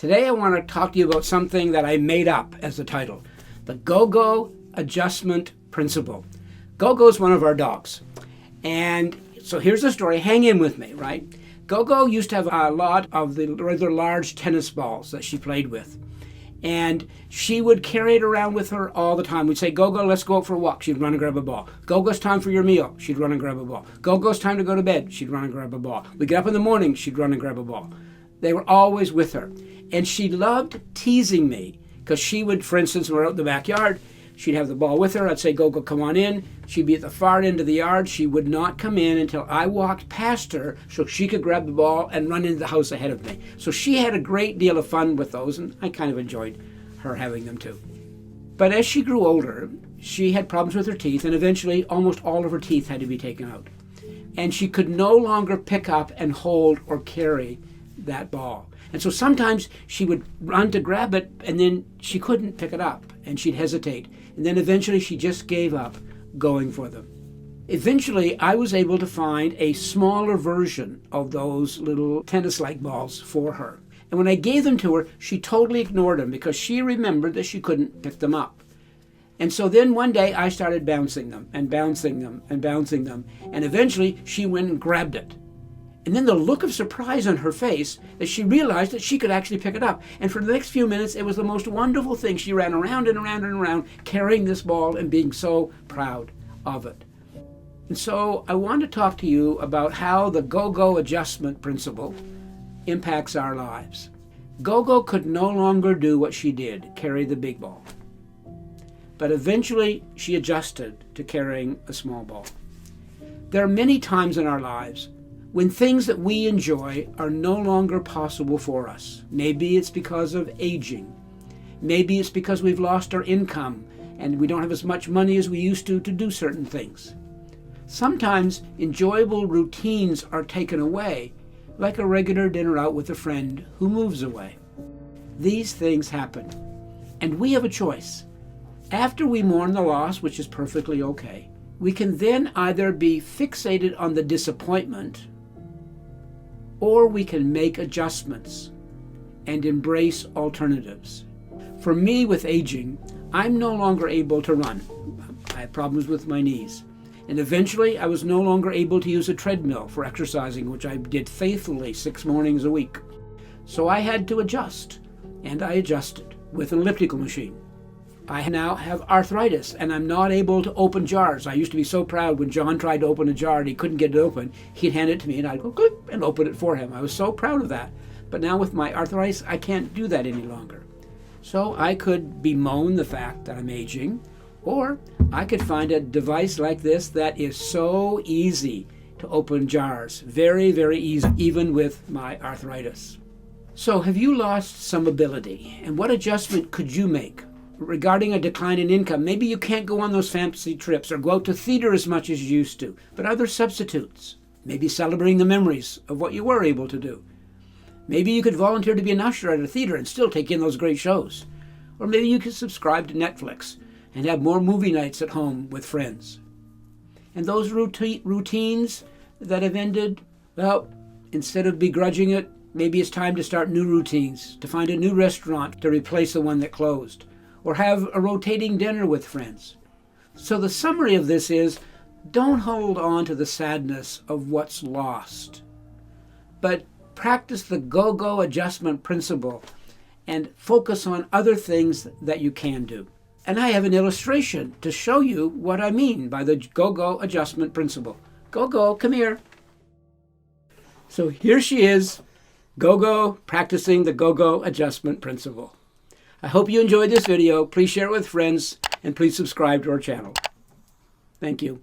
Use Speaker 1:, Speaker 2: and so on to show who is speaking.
Speaker 1: Today I want to talk to you about something that I made up as the title, the Gogo adjustment principle. Gogo is one of our dogs. And so here's the story. Hang in with me, right? Gogo used to have a lot of the rather large tennis balls that she played with. And she would carry it around with her all the time. We'd say, Gogo, let's go out for a walk. She'd run and grab a ball. Gogo's time for your meal. She'd run and grab a ball. Gogo's time to go to bed. She'd run and grab a ball. We'd get up in the morning. She'd run and grab a ball. They were always with her. And she loved teasing me because she would, for instance, when we're out in the backyard, she'd have the ball with her. I'd say, Gogo, come on in. She'd be at the far end of the yard. She would not come in until I walked past her so she could grab the ball and run into the house ahead of me. So she had a great deal of fun with those, and I kind of enjoyed her having them too. But as she grew older, she had problems with her teeth, and eventually almost all of her teeth had to be taken out. And she could no longer pick up and hold or carry that ball. And so sometimes she would run to grab it, and then she couldn't pick it up, and she'd hesitate. And then eventually she just gave up going for them. Eventually, I was able to find a smaller version of those little tennis-like balls for her. And when I gave them to her, she totally ignored them because she remembered that she couldn't pick them up. And so then one day I started bouncing them and bouncing them and bouncing them. And eventually she went and grabbed it. And then the look of surprise on her face that she realized that she could actually pick it up. And for the next few minutes, it was the most wonderful thing. She ran around and around and around carrying this ball and being so proud of it. And so I want to talk to you about how the Gogo adjustment principle impacts our lives. Gogo could no longer do what she did, carry the big ball. But eventually she adjusted to carrying a small ball. There are many times in our lives when things that we enjoy are no longer possible for us. Maybe it's because of aging. Maybe it's because we've lost our income and we don't have as much money as we used to do certain things. Sometimes enjoyable routines are taken away, like a regular dinner out with a friend who moves away. These things happen, and we have a choice. After we mourn the loss, which is perfectly okay, we can then either be fixated on the disappointment, or we can make adjustments and embrace alternatives. For me, with aging, I'm no longer able to run. I have problems with my knees. And eventually, I was no longer able to use a treadmill for exercising, which I did faithfully 6 mornings a week. So I had to adjust, and I adjusted with an elliptical machine. I now have arthritis, and I'm not able to open jars. I used to be so proud when John tried to open a jar and he couldn't get it open. He'd hand it to me, and I'd go, good, and open it for him. I was so proud of that. But now with my arthritis, I can't do that any longer. So I could bemoan the fact that I'm aging, or I could find a device like this that is so easy to open jars. Very, very easy, even with my arthritis. So have you lost some ability? And what adjustment could you make regarding a decline in income? Maybe you can't go on those fancy trips or go out to theater as much as you used to. But are there substitutes? Maybe celebrating the memories of what you were able to do. Maybe you could volunteer to be an usher at a theater and still take in those great shows. Or maybe you could subscribe to Netflix and have more movie nights at home with friends. And those routines that have ended, well, instead of begrudging it, maybe it's time to start new routines, to find a new restaurant to replace the one that closed, or have a rotating dinner with friends. So the summary of this is, don't hold on to the sadness of what's lost, but practice the Gogo adjustment principle and focus on other things that you can do. And I have an illustration to show you what I mean by the Gogo adjustment principle. Gogo, come here. So here she is, Gogo, practicing the Gogo adjustment principle. I hope you enjoyed this video. Please share it with friends, and please subscribe to our channel. Thank you.